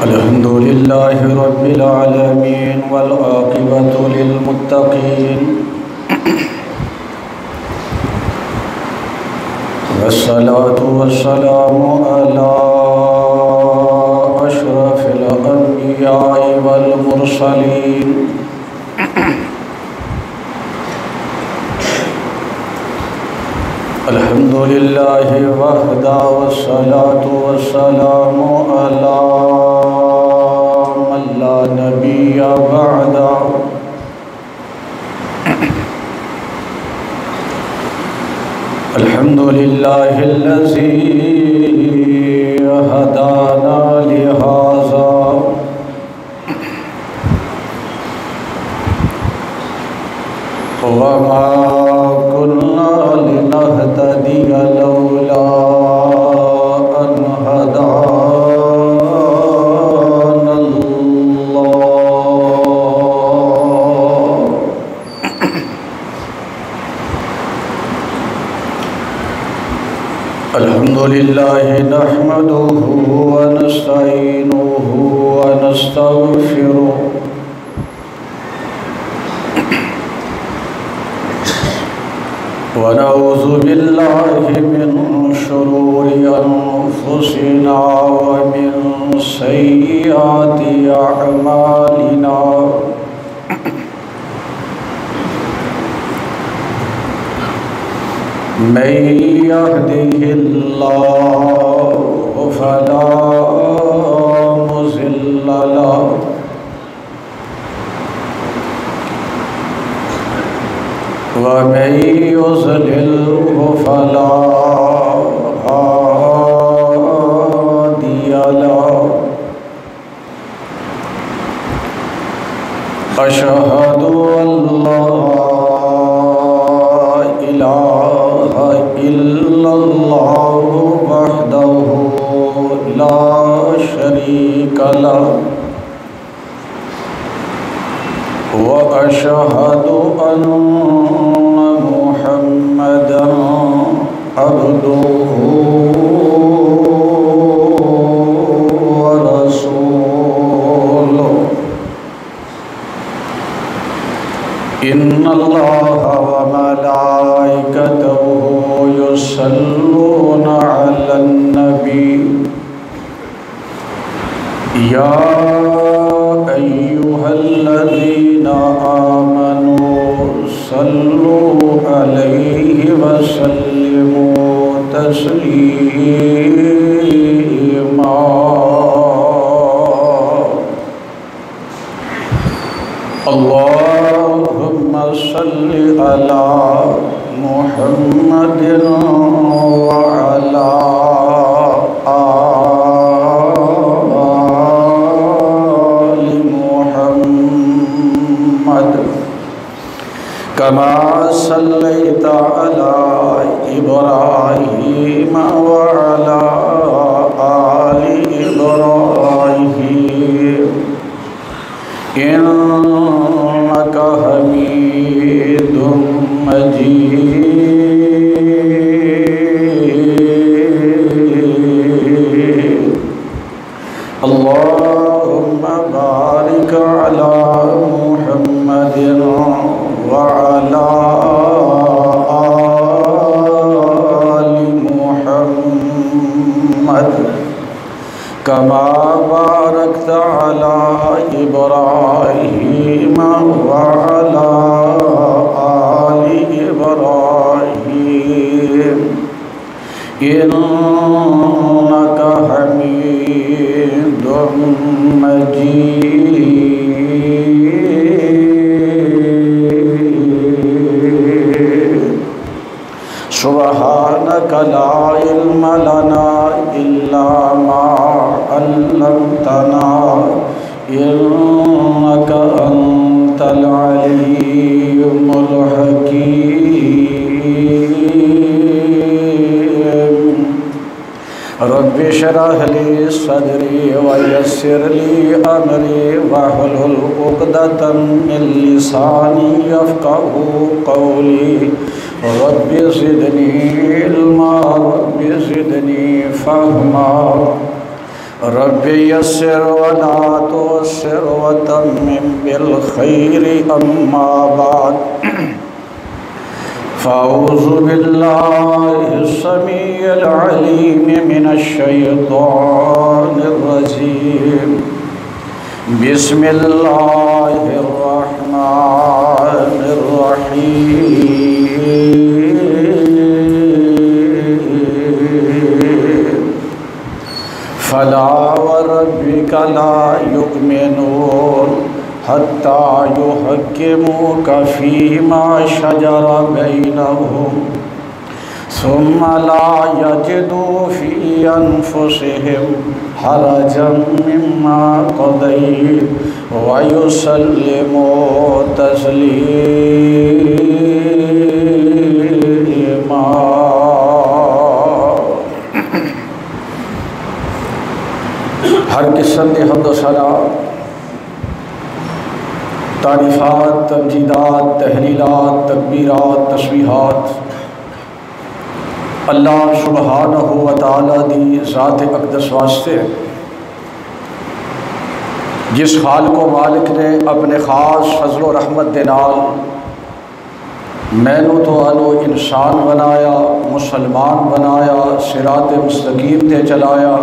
الحمد لله رب العالمين والعاقبة للمتقين والصلاة والسلام على أشرف الأنبياء والمرسلين الحمد لله وحده والصلاة والسلام على من لا نبي بعده الحمد لله الذي هدانا لهذا وما كنا لنهتدي لولا أن هدانا الله الحمد لله نحمده ونستعينه ونستغفره ونعوذ بالله من شرور أنفسنا ومن سيئات أعمالنا من يهده الله فلا مضل له ومن يضلله فلا هادي له أشهد أن لا إله إلا الله وحده لا شريك له وأشهد أن محمدًا عبده ورسوله إن الله وملائكته يصلون على النبي يا أيها الذين آمنوا صلوا عليه وسلموا تسليما اللهم صل على محمد وعلى كما صليت على إبراهيم وعلى آل إبراهيم إنك حميد مجيد اللهم بارك على محمد وعلى آل محمد كما باركت على إبراهيم وعلى آل إبراهيم إنك حميد مجيد سبحانك لا علم لنا إلا ما علمتنا إنك أنت العليم الحكيم رب اشرح لي صدري ويسر لي أمري واحلل عقدة من لساني يفقهوا قولي رب زدنی علما رب زدنی فہما رب یسر ولا تعسر وتمم بالخیر اما بعد فاعوذ باللہ السمیع العلیم من الشیطان الرجیم بسم اللہ الرحمن الرحیم فلا وربك لا يؤمنون حتى يحكموك فيما شجر بينهم ثم لا يجدوا في أنفسهم حرجا مما قضيت ويسلموا تسليما. ہر قسم کے حمد و ثنا، تعریفات، تمجیدات، تحلیلات، تکبیرات، تسبیحات اللہ سبحانہ و تعالی دی ذات اقدس واسطے، جس خالق و مالک نے اپنے خاص فضل و رحمت دے نال مینو تو آنو انسان بنایا، مسلمان بنایا، صراط مستقیم تے چلایا،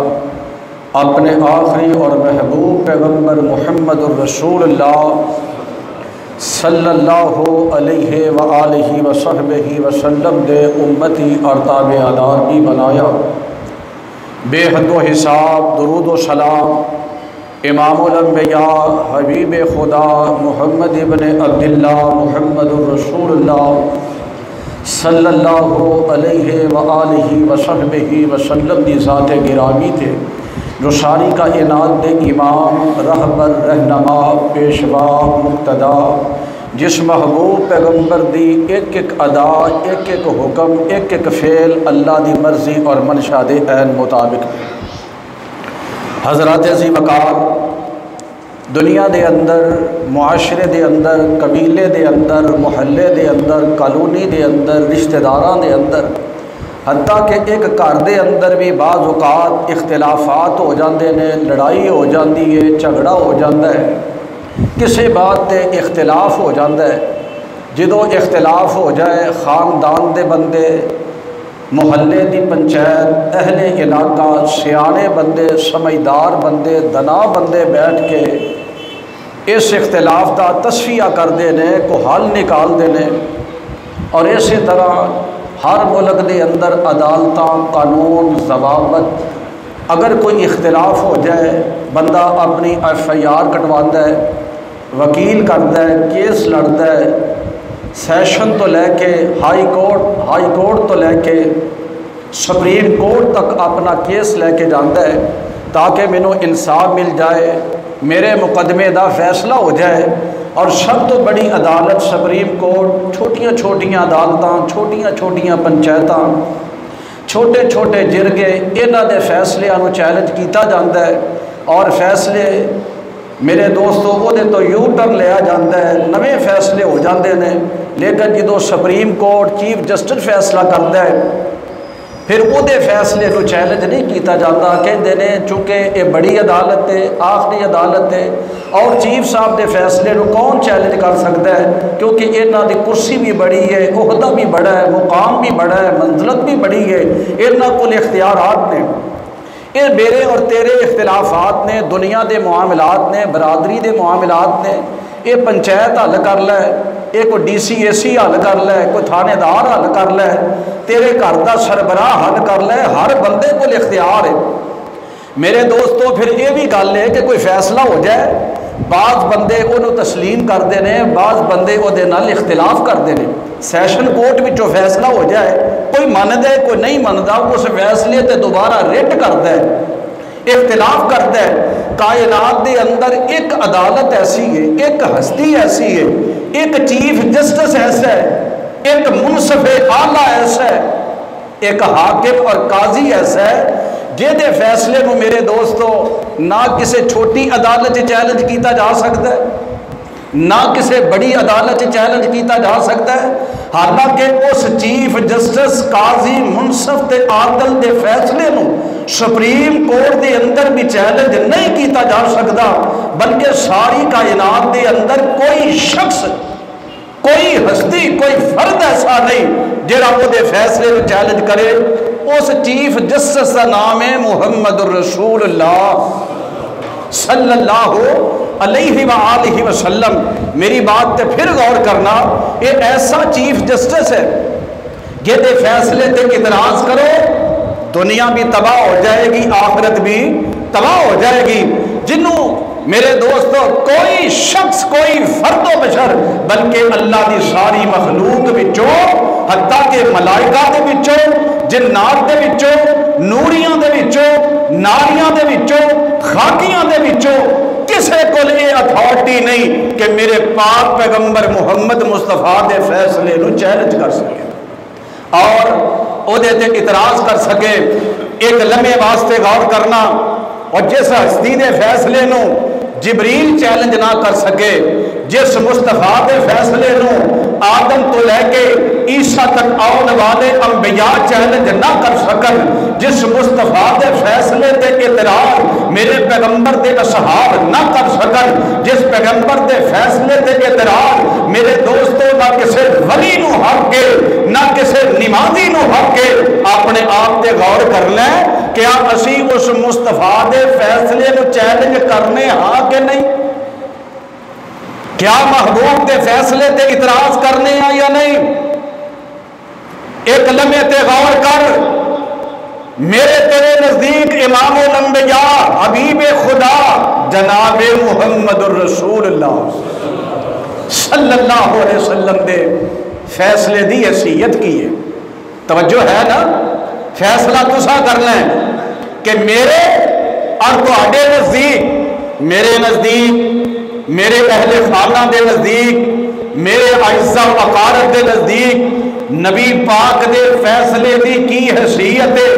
اپنے آخری اور محبوب پیغمبر محمد الرسول اللہ صلی اللہ علیہ وآلہ وصحبہ وسلم دے امتی اور تابعدار بھی بنایا. بے حد و حساب درود و سلام امام الانبیاء حبیب خدا محمد ابن عبداللہ محمد الرسول اللہ صلی اللہ علیہ وآلہ وصحبہ وسلم دی ذات گرامی تھے، جو ساری کائنات دے امام، رہبر، رہنما، پیشوا، مقتدا، جس محبوب پیغمبر دی ایک ایک ادا، ایک ایک حکم، ایک ایک فعل اللہ دی مرضی اور منشا دے عین مطابق. حضرات عظیم وقار، دنیا دے اندر، معاشرے دے اندر، قبیلے دے اندر، محلے دے اندر، کالونی دے اندر، رشتہ داراں دے اندر، حتیٰ کہ ایک گھر دے اندر بھی بعض اوقات اختلافات ہو جاندے نے، لڑائی ہو جاندی ہے، جھگڑا ہو جاندہ ہے، کسی بات تے اختلاف ہو جاندہ ہے. جدو اختلاف ہو جائے، خاندان دے بندے، محلے دی پنچایت، اہل علاقہ، سیانے بندے، سمجھدار بندے، دنا بندے بیٹھ کے اس اختلاف دا تصفیہ کر دینے کو حل نکال دینے. اور اسی طرح ہر ملک دے اندر عدالتاں، قانون، ضوابط، اگر کوئی اختلاف ہو جائے، بندہ اپنی FIR کٹواندہ ہے، وکیل کرتا ہے، کیس لڑتا ہے، سیشن تو لے کے ہائی کورٹ تو لے کے سپریم کورٹ تک اپنا کیس لے کے جاتا ہے تاکہ مینوں انصاف مل جائے، میرے مقدمے دا فیصلہ ہو جائے. اور سب تو بڑی عدالت سپریم کورٹ، چھوٹیاں چھوٹیاں عدالتاں، چھوٹیاں چھوٹیاں پنچایتاں، چھوٹے چھوٹے جرگے، انہاں دے فیصلے نوں چیلنج کیتا جاتا ہے اور فیصلے میرے دوستو وہ دے تو یو ٹرن لیا جاتا ہے، نویں فیصلے ہو جاندے نے. لیکن جدو سپریم کورٹ چیف جسٹس فیصلہ کرتا ہے پھر وہ دے فیصلے کو چیلنج نہیں کیتا جاتا. کہندے نے چونکہ یہ بڑی عدالت ہے، آخری عدالت ہے، اور چیف صاحب دے فیصلے کو کون چیلنج کر سکتا ہے، کیونکہ انہاں دی کرسی بھی بڑی ہے، عہدہ بھی بڑا ہے، مقام بھی بڑا ہے، منزلت بھی بڑی ہے، انہاں کول اختیارات نے. یہ میرے اور تیرے اختلافات نے، دنیا دے معاملات نے، برادری دے معاملات نے، یہ پنچایت حل کر لے، یہ کوئی DC AC حل کر لے، کوئی تھانے دار حل کر لے، تیرے گھر دا سربراہ حل کر لے، ہر بندے کو اختیار ہے. میرے دوستو پھر یہ بھی گل ہے کہ کوئی فیصلہ ہو جائے، بعض بندے انہوں تسلیم کرتے ہیں، بعض بندے وہ دے نال اختلاف کرتے ہیں. سیشن کورٹ وچوں فیصلہ ہو جائے، کوئی مندا ہے کوئی نہیں مندا، اس فیصلے تے دوبارہ ریٹ کرتا ہے، اختلاف کرتا ہے. کائنات دے اندر ایک عدالت ایسی ہے، ایک ہستی ایسی ہے، ایک چیف جسٹس ایسا ہے، ایک منصف اعلیٰ ایسا ہے، ایک حاکم اور قاضی ایسا ہے جہدے فیصلے کو میرے دوستو نہ کسی چھوٹی عدالت چیلنج کیتا جا سکتا ہے، نہ کسی بڑی عدالت چیلنج کیتا جا سکتا ہے، حالانکہ اس چیف جسٹس قاضی منصف تے عادل دے فیصلے نو سپریم کورٹ دے اندر بھی چیلنج نہیں کیتا جا سکتا، بلکہ ساری کائنات دے اندر کوئی شخص، کوئی ہستی، کوئی فرد ایسا نہیں جڑا وہ دے فیصلے نو چیلنج کرے۔ اس چیف جسٹس کا نام ہے محمد الرسول اللہ صلی اللہ علیہ وآلہ وسلم۔ میری بات تے پھر غور کرنا، یہ ایسا چیف جسٹس ہے کہ دے فیصلے تے اعتراض کرو دنیا بھی تباہ ہو جائے گی، آخرت بھی تباہ ہو جائے گی۔ جنوں میرے دوستو کوئی شخص، کوئی فرد و بشر، بلکہ اللہ دی ساری مخلوق وچوں، حتیٰ کہ ملائکہ دے وچوں، جنات دے وچوں، نوریاں دے وچوں، ناریاں دے وچوں، خاکیاں دے وچوں کسے کو یہ اتھارٹی نہیں کہ میرے پاک پیغمبر محمد مصطفیٰ دے فیصلے نو چیلنج کر سکے اور او دے تے اعتراض کر سکے۔ ایک لمحے واسطے غور کرنا، اور جس ہستی دے فیصلے نو جبریل چیلنج نہ کر سکے، جس مصطفیٰ دے فیصلے نو آدم تو لے کے عیسیٰ تک آنے والے انبیاء چیلنج نہ کر سکن، جس مصطفیٰ دے فیصلے دے اعتراض میرے پیغمبر دے اصحاب نہ کر سکن، جس پیغمبر دے فیصلے دے اعتراض میرے دوستو نہ کسے ولی نو حق کے، نہ کسے نمازی نو حق کے۔ اپنے آپ تے غور کر لیں، کیا اسی اس مصطفیٰ دے فیصلے نو چیلنج کرنے ہاں کہ نہیں؟ کیا محبوب دے فیصلے تے اعتراض کرنے ہاں یا نہیں؟ ایک لمحے تے غور کر، میرے تیرے نزدیک امام الانبیاء حبیب خدا جناب محمد الرسول اللہ صلی اللہ علیہ وسلم دے فیصلے دی حیثیت کی ہے۔ توجہ ہے نا؟ فیصلہ تسا کر لیں کہ میرے اور تہاڈے نزدیک، میرے نزدیک، میرے اہل خانہ دے نزدیک، میرے اعزاء و اقارب دے نزدیک نبی پاک دے فیصلے دی کی حیثیت ہے؟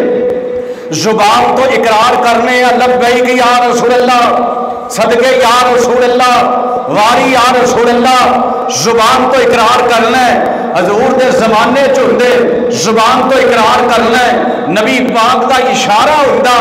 زبان تو اقرار کرنے لبیک یا رسول اللہ، صدقے یا رسول اللہ، واری یا رسول اللہ، زبان تو اقرار کرنا ہے حضور دے زمانے چندے، زبان تو اقرار کرنا ہے نبی پاک دا اشارہ ہوتا،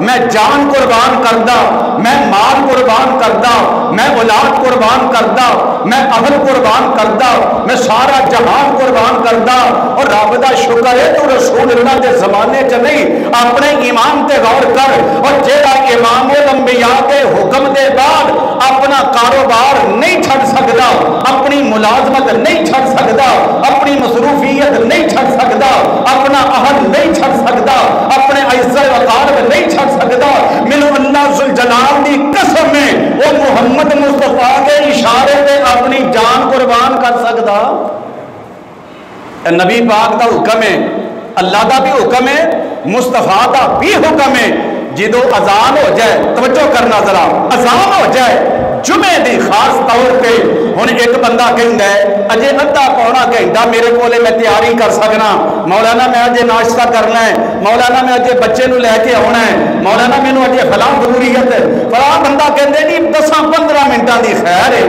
میں جان قربان کردا، میں مال قربان کردا، میں اولاد قربان کردا، میں اہل قربان کردا، میں سارا جہان قربان کردا، اور رب دا شکر ہے تو رسول اللہ دے زمانے چ نہیں، اپنے ایمان تے غور کر۔ اور جیڑا امام الانبیاء کے حکم دے بعد اپنا کاروبار نہیں چھڑ سکدا، اپنی ملازمت نہیں چھڑ سکدا، اپنی مصروفیت نہیں چھڑ سکدا، اپنا اہل نہیں چھڑ سکدا، اپنے عزت وقارب نہیں چھڑ سکدا، مینوں اللہ ذوالجلال دی قسم ہے وہ محمد مصطفیٰ کے اشارے تے اپنی جان قربان کر سکدا۔ نبی پاک دا حکم ہے، اللہ دا بھی حکم ہے، مصطفیٰ دا بھی حکم ہے، جدو اذان ہو جائے، توجہ کرنا ذرا، اذان ہو جائے جمعے دی خاص طور پہ، ہن ایک بندہ کہندا ہے اجے ادھا پونا گھنٹہ میرے کولے میں تیاری کر سکنا، مولانا میں اجے ناشتہ کرنا ہے، مولانا میں اجے بچے نو لے کے آنا ہے، مولانا مینوں اجے فلاں ضروریت ہے، فلاں بندہ کہندے نہیں 10-15 منٹاں دی خیر ہے۔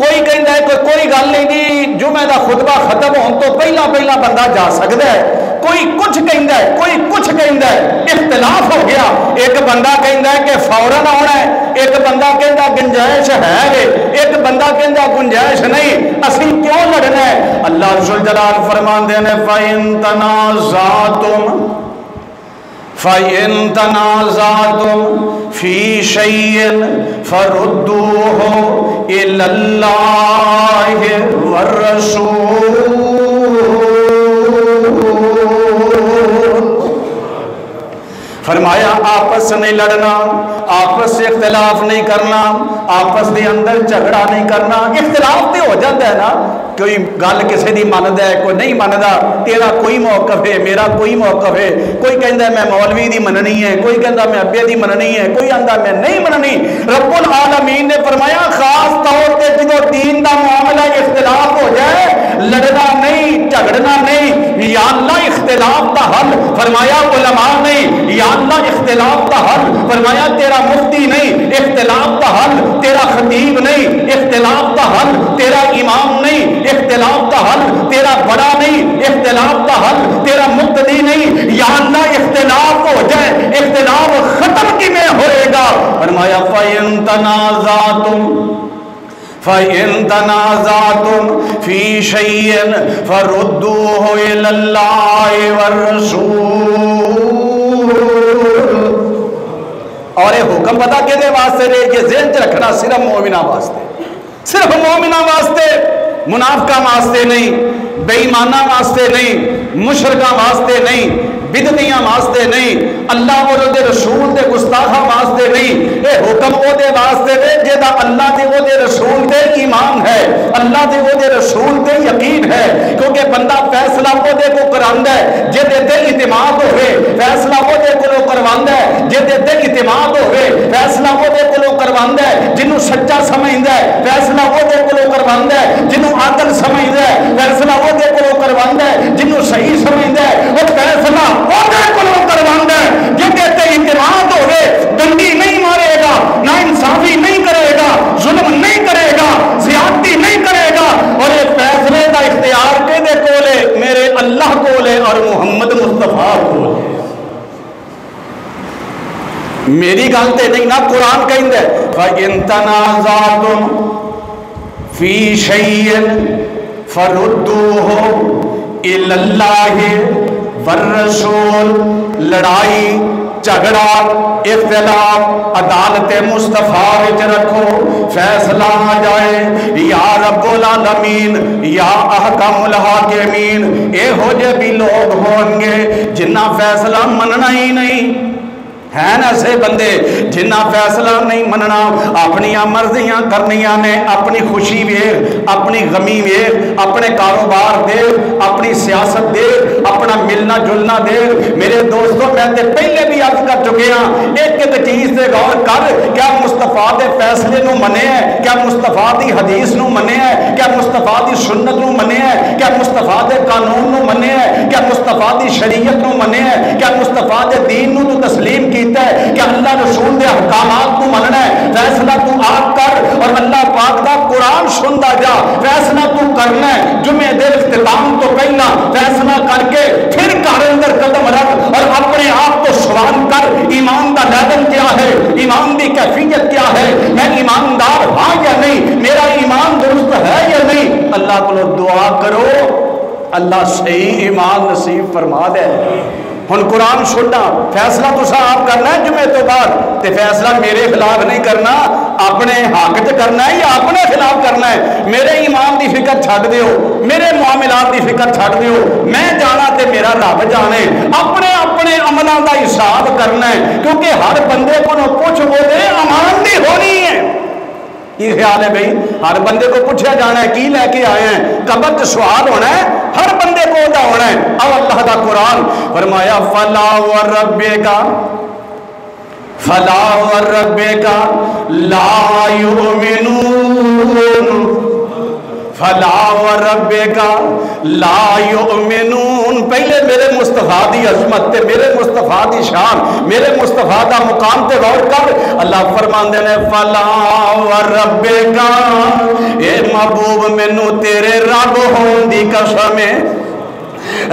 کوئی کہندا ہے کوئی گل نہیں جی جمعہ دا خطبہ ختم ہون تو پہلا بندہ جا سکدا ہے، کوئی کچھ کہندا ہے، کوئی کچھ کہندا ہے، اختلاف ہو گیا۔ ایک بندہ کہندا ہے کہ فوراً آنا ہے، ایک بندہ کہندا گنجائش ہے، ایک بندہ کہندا گنجائش نہیں، اسی کیوں لڑنا ہے؟ اللہ ذوالجلال فرماندے نے فَإِن تَنَازَعْتُمْ فِي شَيْءٍ فَرُدُّوهُ إِلَى اللَّهِ وَالرَّسُولِ۔ فرمایا آپس سے نہیں لڑنا، آپس سے اختلاف نہیں کرنا، آپس دے اندر جھگڑا نہیں کرنا۔ اختلاف تے ہو جاتا ہے نا، کوئی گل کسی دی مندا ہے، کوئی نہیں مندا، تیرا کوئی موقف ہے، میرا کوئی موقف ہے، کوئی کہندا ہے میں مولوی دی مننی ہے، کوئی کہندا میں ابے دی مننی ہے، کوئی آندا میں نہیں مننی۔ رب العالمین نے فرمایا خاص طور تے جدو دین دا معاملہ اختلاف ہو جائے، لڑنا نہیں، جھگڑنا نہیں، یا اللہ اختلاف اختلاف دا حل، فرمایا علماء نہیں، یا اللہ اختلاف دا حل، فرمایا تیرا مفتی نہیں، اختلاف دا حل تیرا خطیب نہیں، اختلاف دا حل تیرا امام نہیں، اختلاف دا حل تیرا بڑا نہیں، اختلاف دا حل تیرا مقتدی نہیں، یا اللہ اختلاف ہو جائے، اختلاف ختم کی میں ہوئے گا۔ فرمایا فَإِن تَنَازَعْتُمْ فِي شَيْءٍ فَرُدُّوهُ إِلَى اللَّهِ وَالرَّسُولِ۔ اور یہ حکم پتہ کہنے واسطے رہے کہ ذہن چ رکھنا صرف مومنہ واسطے، صرف مومنہ واسطے، منافقہ واسطے نہیں، بے ایمانہ واسطے نہیں، مشرکہ واسطے نہیں، بدعتیاں واسطے نہیں، اللہ اور دے رسول دے گستاخاں واسطے نہیں، اے حکم او دے واسطے دے جدا اللہ دے او دے رسول دے ایمان ہے، اللہ دے او دے رسول دے یقین ہے، کیونکہ بندہ فیصلہ او دے کو کراندا ہے جدے تے اعتماد ہوئے، فیصلہ او دے کو کرواندا ہے جدے تے اعتماد ہوئے، فیصلہ او دے کو کرواندا ہے جنوں سچا سمجھدا ہے، فیصلہ او دے کو کرواندا ہے جنوں عادل سمجھدا ہے، فیصلہ او دے کو کرواندا ہے جنوں صحیح سمجھدا ہے، اور فیصلہ کروانا ہے جنہیں تے اعتماد ہوئے، ڈنڈی نہیں مارے گا، نہ انصافی نہیں کرے گا، ظلم نہیں کرے گا، زیادتی نہیں کرے گا، اور یہ فیصلے کا اختیار کے دے کولے میرے اللہ کولے اور محمد مصطفیٰ کولے۔ میری گلتے نہیں نہ قرآن کہیں دے فَإِن تَنَازَعْتُمْ فِي شَيْءٍ فَرُدُّوهُ إِلَى اللَّهِ والرسول۔ لڑائی جھگڑا اختلاف عدالت مصطفیٰ وچ رکھو، فیصلہ آ جائے یا رب العالمین یا احکم الحاکمین۔ اے ہو جے بھی لوگ ہوں گے جنہ فیصلہ مننا ہی نہیں ہے نا، سے بندے جنہ فیصلہ نہیں مننا، اپنی مرضیاں کرنیاں نے، اپنی خوشی ویکھ، اپنی غمی ویکھ، اپنے کاروبار دیکھ، اپنی سیاست دیکھ، اپنا ملنا جلنا دیکھ۔ میرے دوستوں میں تے پہلے بھی عرض کر چکے ہیں، ایک چیز سے غور کر، کیا مصطفیٰ دے فیصلے نو منے ہے؟ کیا مصطفیٰ دی حدیث نو منے ہے؟ کیا مصطفیٰ دی سنت نو منے ہے؟ کیا مصطفیٰ دے قانون نو منے ہے؟ کیا مصطفیٰ دی شریعت نو منے ہے؟ کیا مصطفیٰ دے دین نو تو تسلیم کی ہے کہ اللہ رسول دے احکامات کو مننا ہے؟ فیصلہ تو آپ کر اور اللہ پاک دا قرآن سندا جا، فیصلہ تو کرنا ہے جمعہ دے اختتام تو پہلا فیصلہ کر کے پھر گھر اندر قدم رکھ اور اپنے آپ کو سوال کر، ایمان دا لیول کیا ہے، ایمان دی کیفیت کیا ہے، میں ایماندار ہاں یا نہیں، میرا ایمان درست ہے یا نہیں۔ اللہ کو دعا کرو اللہ صحیح ایمان نصیب فرما دے۔ ہن قرآن سننا فیصلہ تو آپ کرنا ہے جمعے تو بعد، تے فیصلہ میرے خلاف نہیں کرنا، اپنے حق چ کرنا ہے یا اپنے خلاف کرنا ہے؟ میرے ایمان دی فکر چھڈ دیو، میرے معاملات دی فکر چھڈ دیو، میں جانا تے میرا رب جانے، اپنے اپنے عملاں دا حساب کرنا ہے، کیونکہ ہر بندے کو پوچھ وہ دے امان دی ہونی ہے۔ کی خیال ہے بھئی؟ ہر بندے کو پوچھا جانا ہے کی لے کے آئے ہیں، قبر تے سوال ہونا ہے، ہر بندے کو دا ہونا ہے۔ اب اللہ دا قرآن فرمایا فلا وربک لا یؤمنون، فلا وربک لا یؤمنون۔ پہلے میرے مصطفیٰ دی عظمت تے میرے مصطفیٰ دی شان، میرے مصطفیٰ دا مقام تے غور کر۔ اللہ فرماندے نے فلا وربک، اے محبوب مینوں تیرے رب ہون دی قسم ہے۔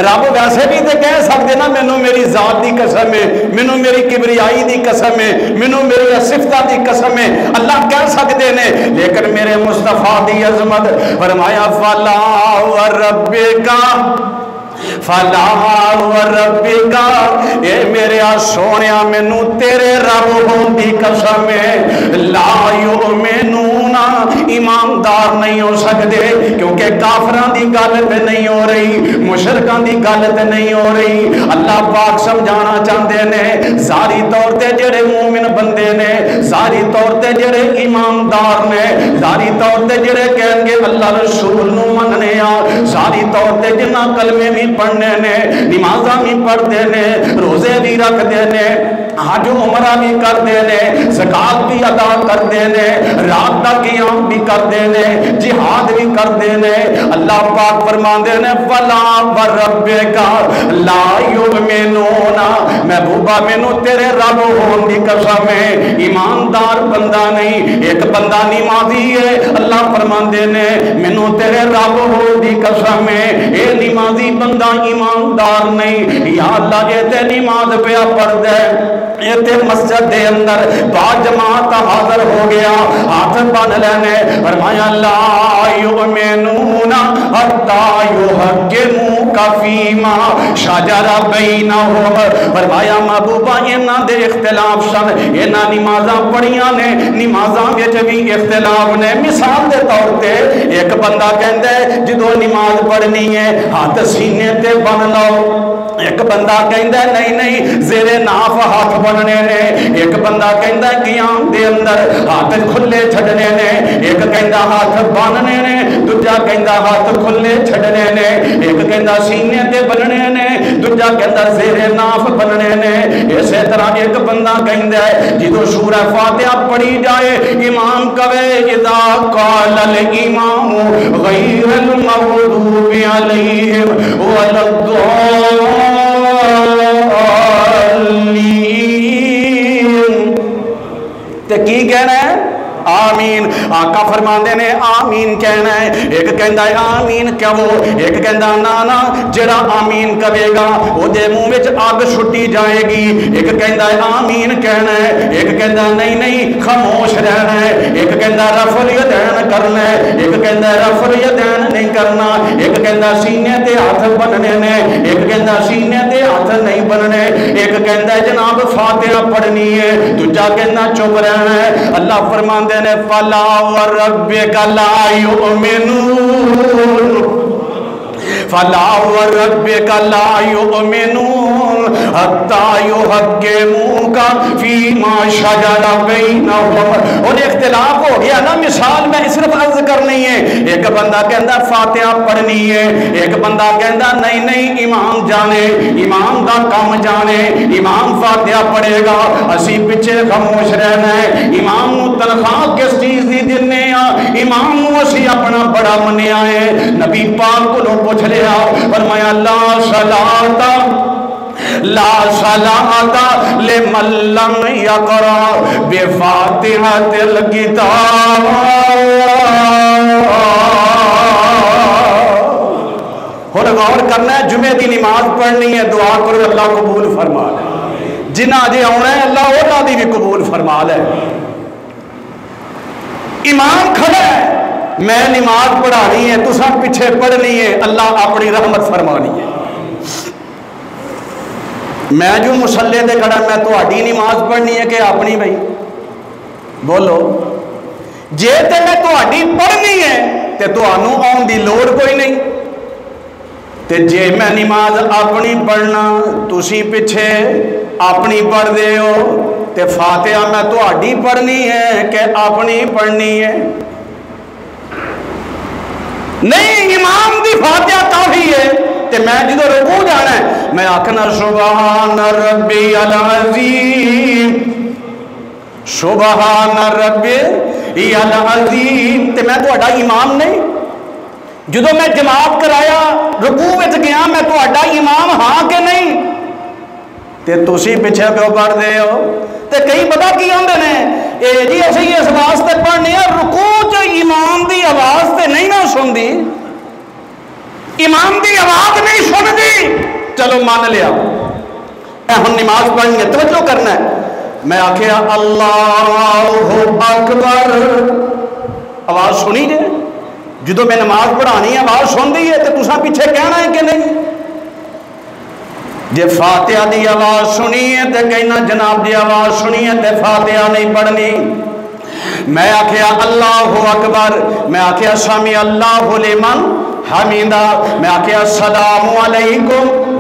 رب ویسے بھی تے کہہ سکتے نا مینوں میری ذات دی قسم ہے، مینوں میری کبریائی دی قسم ہے، مینوں میری صفتاں دی قسم ہے، اللہ کہہ سکتے نے، لیکن میرے مصطفیٰ دی عظمت فرمایا فلا وربک فلا وربک، اے میرے سونیا مینوں تیرے رب ہون دی قسم ہے، لا یؤمنون، ایماندار نہیں ہو سکتے، کیونکہ کافراں دی گل تے نہیں ہو رہی، مشرکاں دی گل تے نہیں ہو رہی۔ اللہ پاک سمجھانا چاہتے نے ظاہری طور تے جڑے مومن بندے نے، ظاہری طور تے جڑے ایماندار نے، ظاہری طور تے جڑے کہیں گے اللہ رسول نو مننے آ، مثالی طور تے جنہ کلمے بھی پڑھنے نے، نمازاں بھی پڑھتے نے، روزے بھی رکھتے نے، حج عمرہ بھی کرتے نے، زکات بھی ادا کرتے نے، رات دا قیام بھی کرتے نے، جہاد بھی کرتے نے، اللہ پاک فرماندے نے فلا وربک لا یؤمنون، محبوبہ مینوں تیرے رب ہون دی قسم ہے ایماندار بندہ نہیں، ایک بندہ نمازی ہے، اللہ فرماندے نے مینوں تیرے رب ہون دی قسم ہے اے نمازی بندہ ایماندار نہیں، یا اللہ یہ تے نماز پیا پڑھدا ہے، یہ تے مسجد دے اندر با جماعت حاضر ہو گیا، ہاتھ بن لینے، فرمایا لا یؤمنون حتی یحکموک فیما شجر بینہم، فرمایا محبوبہ انہاں دے اختلاف سن، انہاں نمازاں پڑھیاں نے، نمازاں وچ بھی اختلاف نے، مثال دے طور تے ایک بندہ کہندا ہے جدوں نماز پڑھنی ہے ہاتھ سینے تے بن لو، ایک بندہ کہندا ہے نہیں نہیں زیر ناف ہاتھ بننے نے، ایک بندہ کہندا ہے قیام دے اندر ہاتھ کھلے چھڈنے نے، ایک کہندا ہاتھ بننے نے، دوجا کہندا ہاتھ کھلے چھڈنے نے، ایک کہندا سینے تے بننے نے، دوجا کہندا زیر ناف بننے نے، اسی طرح ایک بندہ کہندا ہے جدوں سورہ فاتحہ پڑھی جائے امام کہے اذا قال الامام غیر المغضوب علیہم ولا الضالین تے کی کہنا ہے آمین، آقا فرماندے نے آمین کہنا ہے، ایک کہندا ہے آمین کہو، ایک کہندا نا جڑا آمین کہے گا او دے منہ وچ اگ چھٹی جائے گی، ایک کہندا ہے آمین کہنا ہے، ایک کہندا نہیں خاموش رہنا ہے، ایک کہندا رفع الیدین کرنا ہے، ایک کہندا رفع الیدین نہیں کرنا، ایک کہندا سینے تے ہاتھ بننے نے، ایک کہندا سینے تے ہاتھ نہیں بننے، ایک کہندا جناب فاتحہ پڑھنی ہے، دوجا کہندا چپ رہنا ہے، اللہ فرماندے نے فلا وربک لا یؤمنون، فلا وربک لا یؤمنون حتی یحکموک فیما شجر بینہم، اور اختلاف ہو گیا نا، مثال میں صرف عرض کرنی ہے، ایک بندہ کہندا فاتحہ پڑھنی ہے، ایک بندہ کہندا نہیں امام جانے، امام دا کام جانے، امام فاتحہ پڑھے گا اسی پیچھے خاموش رہنا ہے، امام نو تنخواہ کس چیز دی دینے امام نو اسی اپنا بڑا منیا ہے، نبی پاک کو پوچھ لیا فرمایا لا صلاۃ لمن لم یقرأ بفاتحۃ الکتاب، اور غور کرنا ہے جمعے دی نماز پڑھنی ہے، دعا کرو اللہ قبول فرما لے، جنہ دے آنا ہے اللہ انہاں دی بھی قبول فرما لے، امام کھڑا ہے میں نماز پڑھانی ہے تساں پیچھے پڑھنی ہے، اللہ اپنی رحمت فرمانی ہے، میں جو مسلے تے کھڑا میں تہاڈی نماز پڑھنی ہے کہ اپنی بھائی بولو، جے تے میں تہاڈی پڑھنی ہے تے تہانوں آن دی لوڑ کوئی نہیں، تے جے میں نماز اپنی پڑھنا تسی پیچھے اپنی پڑھ دے ہو تے فاتحہ میں تہاڈی پڑھنی ہے کہ اپنی پڑھنی ہے، نہیں امام دی فاتحہ کافی ہے، تے میں جدو رکوع جانا ہے میں آکھنا سبحان ربی العظیم، سبحان ربی العظیم، تے میں تہاڈا امام نہیں، جدو میں جماعت کرایا رکوع وچ گیا میں تہاڈا امام ہاں کہ نہیں، تے تسی پیچھے کیوں پڑھ دے ہو، تے کئی پتہ کی ہوندے نے اے جی اسی اس واسطے پڑھنے ہیں رکوع چ امام دی آواز تے نہیں نہ سن دی، امام دی آواز نہیں سن دی، چلو مان لیا ہم نماز پڑھنی ہے، توجہ کرنا ہے، میں آکھیا اللہ اکبر آواز سنی جے، جدو میں نماز پڑھانی ہے آواز سن دی ہے تو تساں پیچھے کہنا ہے کہ نہیں، جے فاتحہ دی آواز سنی ہے تے کہنا جناب دی آواز سنی ہے تے فاتحہ نہیں پڑھنی، میں آکھیا اللہ اکبر، میں آکھیا سمی اللہ لمن حمیدہ، میں آکھیا السلام علیکم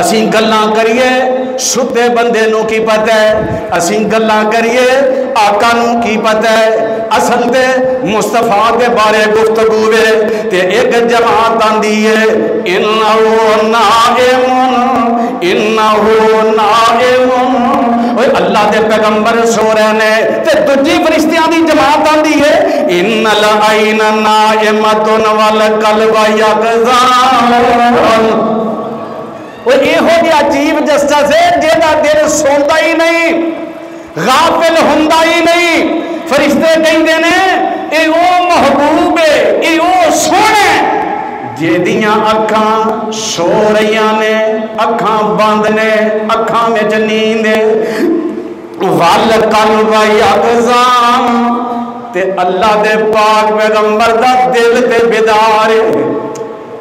اسی گلاں کریے ستے بندے نو کی پتہ ہے، اسی گلاں کریے آقا نو کی پتہ ہے، اصل تے مصطفیٰ دے بارے گفتگو ہے تے ایک جماعت آندی ہے انہو نائمون اوے اللہ دے پیغمبر سو رہے نے تے دجی فرشتیاں دی جماعت آندی ہے ان العین نائمۃ والقلب یقظان۔ وہ یہ ہو گیا عجیب جسا سے جیدہ دل سوندا ہی نہیں، غافل ہوندا ہی نہیں۔ فرشتے کہیں دے نے اے او محبوب ہے، اے او سونے جیدیاں اکھاں سو رہیاں نے، اکھاں بند نے، اکھاں میں نیند ہے، والقلب یقظان تے اللہ دے پاک پیغمبر دا دل تے بیدار ہے۔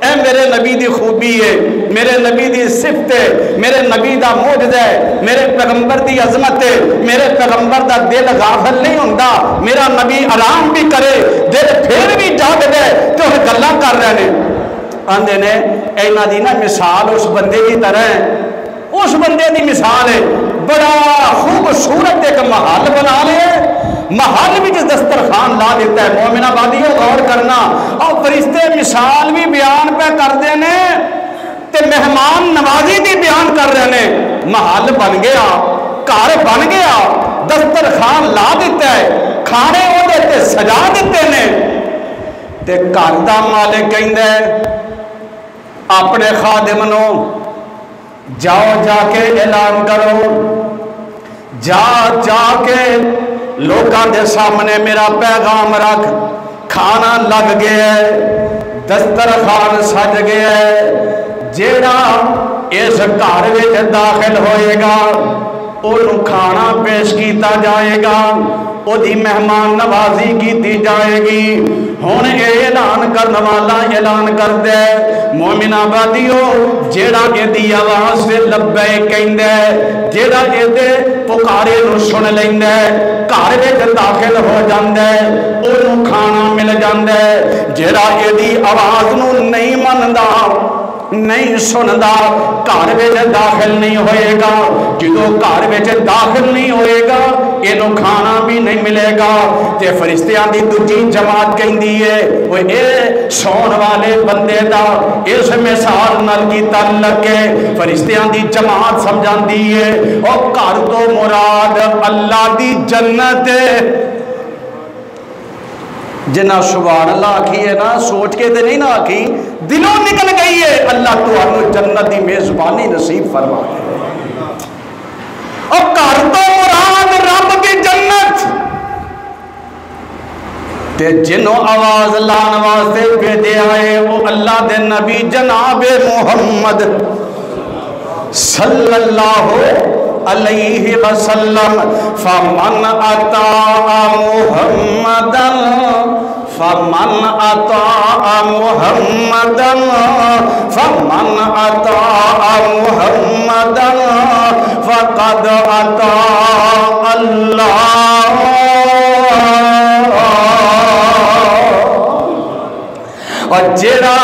اے میرے نبی دی خوبی ہے، میرے نبی دی صفت ہے، میرے نبی دا معجزہ ہے، میرے پیغمبر دی عظمت ہے، میرے پیغمبر دا دل غافل نہیں ہوندا۔ میرا نبی آرام بھی کرے دل پھر بھی جاگ دے تو وہ گلاں کر رہے ہیں آندے نے اینا دی نا مثال اس بندے کی طرح ہے، اس بندے دی مثال ہے بڑا خوبصورت ایک محل بنا لے، محل بھی جس دسترخوان لا دیتا ہے۔ مومن آبادیوں غور کرنا اور فرشتے مثال بھی بیان پہ کر دینے تے مہمان نوازی بھی بیان کر رہے ہیں۔ محل بن گیا، گھر بن گیا، دسترخوان لا دیتا ہے، کھانے وہ دیتے سجا دیتے نے تے گھر دا مالک کہندا ہے اپنے خادم نو جاؤ جا کے اعلان کرو، جا کے لوکاں دے سامنے میرا پیغام رکھ، کھانا لگ گیا ہے، دسترخوان سج گیا ہے، جیڑا اس گھر وچ داخل ہوئے گا انہوں کھانا پیش کیتا جائے گا، او دی مہمان نوازی کیتی جائے گی۔ ہن اعلان کرنے والا اعلان کر دے مومن آبادیو جیڑا اے دی آواز سے لبیک کہندا ہے، جیڑا اے دے پکارے نو سن لیندا ہے، گھر وچ داخل ہو جاندا ہے، اونوں کھانا مل جاندا ہے۔ جیڑا اے دی آواز نو نہیں مندا نہیں سندا گھر وچ داخل نہیں ہوئے گا، جدوں گھر وچ داخل نہیں ہوئے گا اینو کھانا بھی نہیں ملے گا۔ تے فرشتیاں دی دوجی جماعت کہندی ہے وہ اے سون والے بندے دا اس مثال نال کی تعلق ہے۔ فرشتیاں دی جماعت سمجھاندی ہے او گھر تو مراد اللہ دی جنت ہے۔ جنہ سبحان اللہ آکھی ہے نا سوچ کے تے نہیں نہ آکھی، دلوں نکل گئی ہے۔ اللہ تو ہمیں جنت دی میزبانی نصیب فرما دے اور گھر تو مراد رب کی جنت تے جنوں آواز لان واسطے بھیجے آئے وہ اللہ دے نبی جناب محمد صلی اللہ علیہ وسلم۔ فمن اطاع محمدا فمن اطاع محمدا فمن اطاع محمدا فقد اطاع اللہ۔ اور جیڑا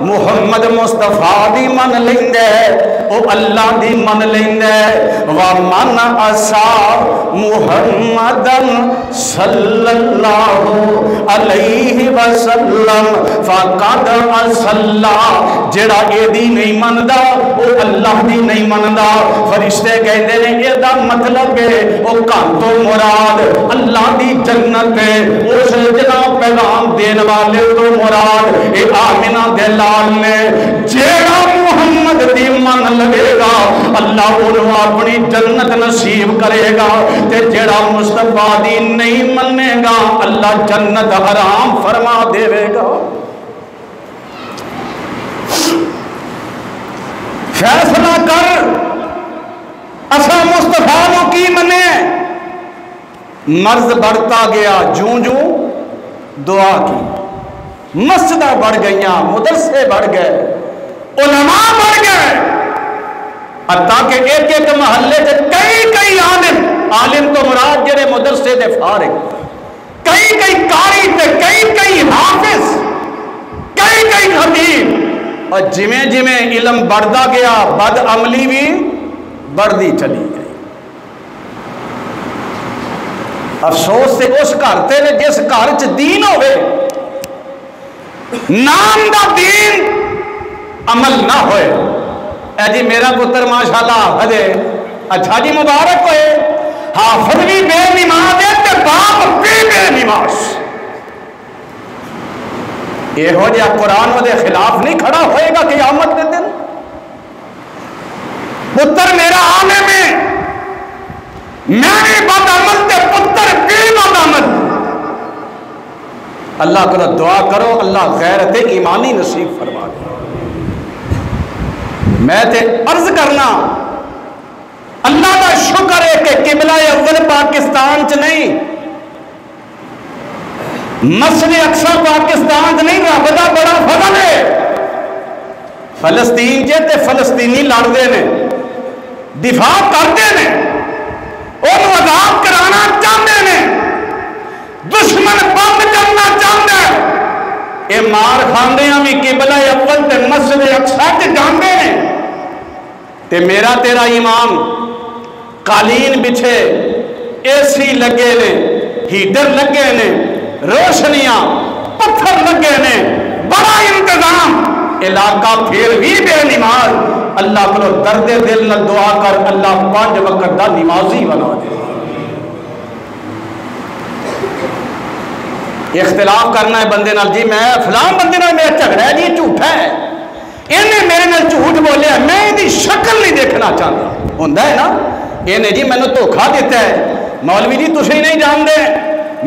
محمد مصطفیٰ دی من لیندے او اللہ دی من لیندے ومن عصا محمدا صلی اللہ علیہ وسلم فقد عصى اللہ۔ جیڑا اے دی نہیں مندا او اللہ دی نہیں مندا۔ فرشتے کہندے نے اے دا مطلب ہے او گھر تو مراد اللہ دی جنت ہے، اس جناب پیغام دین والے تو مراد اے آمنہ دے لال نے جیڑا محمد دی من لگے گا اللہ انہوں اپنی جنت نصیب کرے گا، تے جیڑا مصطفیٰ دی نہیں مننے گا اللہ جنت حرام فرما دے گا۔ فیصلہ کر اسا مصطفیٰ نو کی منے۔ مرض بڑھتا گیا جوں جوں دعا کی، مسجدہ بڑھ گئیاں، مدرسے بڑھ گئے، علماء بڑھ گئے، حتیٰ کہ ایک ایک محلے سے کئی عالم تو مراد جڑے مدرسے دے فارغ، کئی قاری تے کئی حافظ، کئی خطیب اور جویں جویں علم بڑھتا گیا بد عملی بھی بڑھتی چلی گئی. افسوس سے اس گھر تے نے جس گھر چ دین ہوئے نام دا دین عمل نہ ہوئے. اے جی میرا پتر ماشاءاللہ حافظ ہے, اچھا جی مبارک ہوئے, حافظ بھی بے نماز ہے تے باپ بھی بے نماز. یہ ہو جا قرآن وہ دے خلاف نہیں کھڑا ہوئے گا قیامت کے دن. پتر میرا عالم ہے, میں بھی بد عمل تے پتر بھی بد عمل. اللہ کو دعا کرو اللہ غیرت ایمانی نصیب فرما دے. میں تے عرض کرنا اللہ کا شکر ہے کہ قبلہ اول پاکستان چ نہیں, مسجد اقصی پاکستان چ نہیں, رب دا بڑا فضل ہے. فلسطین جے تے فلسطینی لڑتے ہیں, دفاع کرتے ہیں, انہوں آزاد کرانا چاہتے ہیں, دشمن بند کرنا چاہتے ہیں. یہ مار کھاندے ہیں بھی قبلہ اول تے مسجد اقصی تے جاندے ہیں. تے میرا تیرا ایمان قالین بچھے, اے سی لگے نے, ہیٹر لگے نے, روشنیاں پتھر لگے نے, بڑا انتظام, علاقہ پھر بھی بے نماز. اللہ کو درد دل نہ دعا کر اللہ 5 وقت دا نمازی بنا دے. اختلاف کرنا ہے بندے نال, جی میں فلاں بندے نال میرا جھگڑا ہے جی جھوٹا ہے, انہیں میرے نال جھوٹ بولیا, میں دی شکل نہیں دیکھنا چاہتا. ہوندہ ہے نا, انہیں جی میں نے دھوکھا دیتا ہے, مولوی جی تسی نہیں جانتے,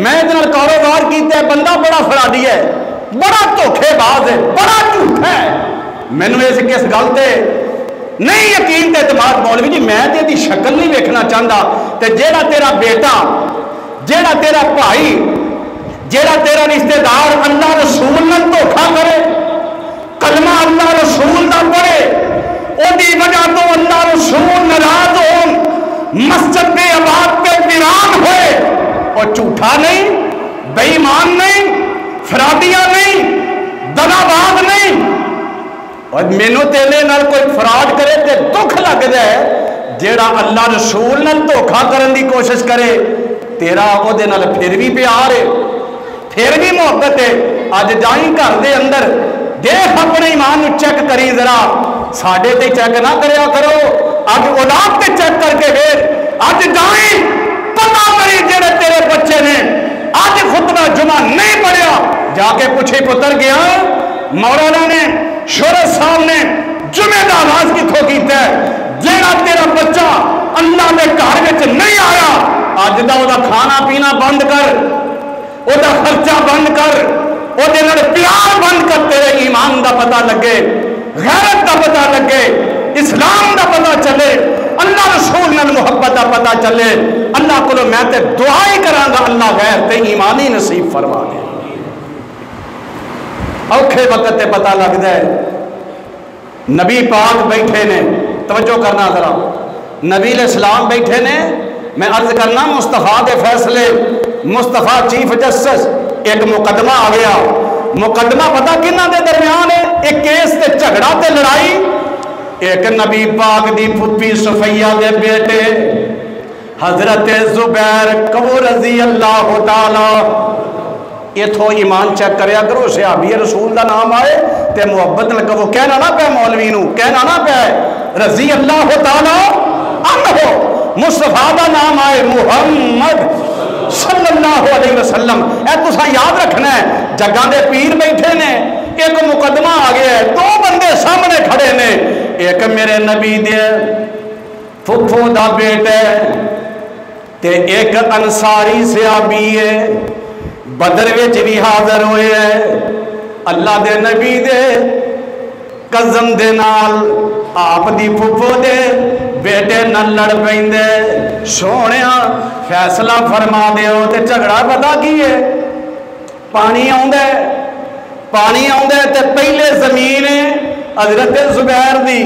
میں ادھر کاروبار کیتا ہے, بندہ بڑا فراڈی ہے, بڑا دھوکھے باز ہے, بڑا جھوٹا ہے, میں نے اس کس گل تے نہیں یقین تے اعتماد. مولوی جی میں تے دی شکل نہیں دیکھنا چاہتا. تے جیڑا تیرا بیٹا, جیڑا تیرا بھائی, جیڑا تیرا رشتہ دار اللہ رسول نال دھوکھا کرے, کلمہ اللہ رسول دا پڑھے, او دی وجہ تو اللہ رسول ناراض ہون, مسجد پہ آباد پہ ویران ہوئے, اور جھوٹا نہیں, بے ایمان نہیں, فرادیاں نہیں, دغاباز نہیں. اور مینوں تیرے نال کوئی فراڈ کرے تے دکھ لگ جائے, جیڑا اللہ رسول نال دھوکھا کرن دی کوشش کرے تیرا او دے نال پھر بھی پیار ہے, پھر بھی محبت ہے. اج جائیں گھر دے اندر, دیکھ اپنے ایمان نو چیک کری ذرا, ساڈے تے چیک نہ کریا کرو, اج اولاد تے چیک کر کے ویکھ. اج جائیں پتہ کری جڑے تیرے بچے نے اج خطبہ جمعہ نہیں پڑھیا, جا کے پوچھے پتر گیا مولانا نے شورت صاحب نے جمعہ دا آغاز کتھوں کیتا ہے, جیڑا تیرا بچہ اللہ دے گھر وچ نہیں آیا اج دا او دا کھانا پینا بند کر, او دا خرچہ بند کر, او دے نال پیار بند کر, تیرے ایمان دا پتہ لگے, غیرت دا پتہ لگے, اسلام دا پتہ چلے, اللہ رسول نال محبت دا پتہ چلے. اللہ کو میں تے دعا ہی کراں گا اللہ غیر تے ایمانی نصیب فرما دے. اوکھے وقت تے پتہ لگدا ہے نبی پاک بیٹھے نے, توجہ کرنا ذرا, نبی علیہ السلام بیٹھے نے, میں عرض کرنا مصطفیٰ کے فیصلے, مصطفیٰ چیف جسٹس, ایک مقدمہ آ گیا. مقدمہ پتہ کنہ دے درمیان ہے, ایک کیس تے جھگڑا تے لڑائی, ایک نبی پاک دی پھپھی صفیہ دے بیٹے حضرت زبیر کبو رضی اللہ تعالی. اتھو ایمان چیک کریا کرو, صحابی رسول دا نام آئے تے محبت نہ کہو, کہنا نہ پہ مولوی نو, کہنا نہ پہ رضی اللہ تعالی عنہ. مصطفیٰ دا نام آئے محمد صلی اللہ علیہ وسلم. اے تسا یاد رکھنا ہے, جگہ دے پیر بیٹھے نے, ایک مقدمہ آ گیا ہے, 2 بندے سامنے کھڑے نے, ایک میرے نبی دے پھپھو دا بیٹا تے ایک انصاری صحابی ہے, بدر وچ بھی حاضر ہوئے ہے. اللہ دے نبی دے کزم دے نال آپ دی پھپھو دے بیٹے نال لڑ پیندے, سونیا فیصلہ فرما دیو. تے جھگڑا پتا کی ہے, پانی آوندا ہے, پانی آوندا ہے تے پہلے زمین ہے حضرت زبیر دی,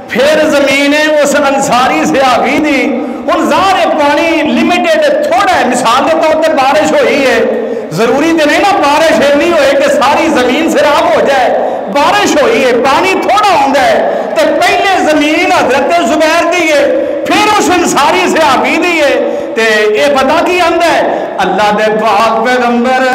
پھر زمین ہے اس انصاری صحابی دی. ہن ظاہر پانی لمیٹڈ تھوڑا ہے, مثال کے طور پر بارش ہوئی ہے, ضروری تو نہیں نا بارش نہیں ہوئے کہ ساری زمین سیراب ہو جائے, بارش ہوئی ہے پانی تھوڑا ہوتا ہے تو پہلے زمین حضرت زبیر دی ہے پھر اس انصاری صحابی دی ہے تے اے پتہ کی آندا ہے اللہ دے پاک پیغمبر